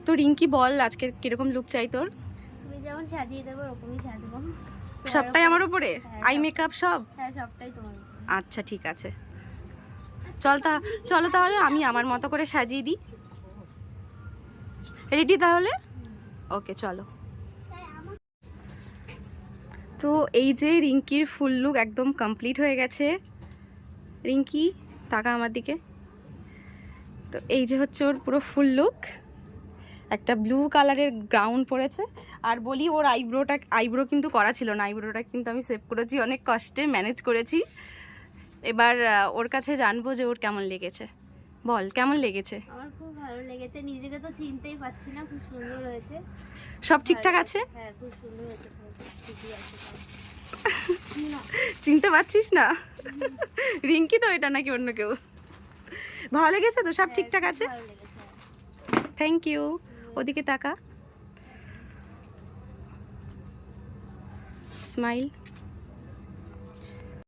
তো রিঙ্কি বল আজকে কিরকম লুক চাই তোর? তুমি যেমন সাজিয়ে দেবো ওরকমই সাজবো। সবটাই আমার উপরে? আই মেকআপ সব? হ্যাঁ সবটাই তোমার উপরে। আচ্ছা ঠিক আছে, চলো তাহলে আমি আমার মতো করে সাজিয়ে দিই। রেডি তাহলে? ওকে চলো। তো এই যে রিঙ্কির ফুল লুক একদম কমপ্লিট হয়ে গেছে। রিঙ্কি তাকা আমার দিকে। তো এই যে হচ্ছে ওর পুরো ফুল লুক। একটা ব্লু কালারের গ্রাউন্ড পরেছে। আর বলি ওর আইব্রো কিন্তু করা ছিল না, আইব্রোটা কিন্তু আমি সেভ করেছি, অনেক কষ্টে ম্যানেজ করেছি। এবার ওর কাছে জানবো যে ওর কেমন লেগেছে। বল কেমন লেগেছে? আমার খুব ভালো লেগেছে, নিজেকে তো চিনতেই পারছি না, খুব সুন্দর হয়েছে। সব ঠিকঠাক আছে? হ্যাঁ খুব সুন্দর হয়েছে, ঠিকই আছে সব। চিনতে পারছিস না? রিঙ্কি তো এটা নাকি অন্য কেউ? ভালো লেগেছে তো? সব ঠিকঠাক আছে? ভালো লেগেছে। Thank you. ওদিকে তাকা, স্মাইল।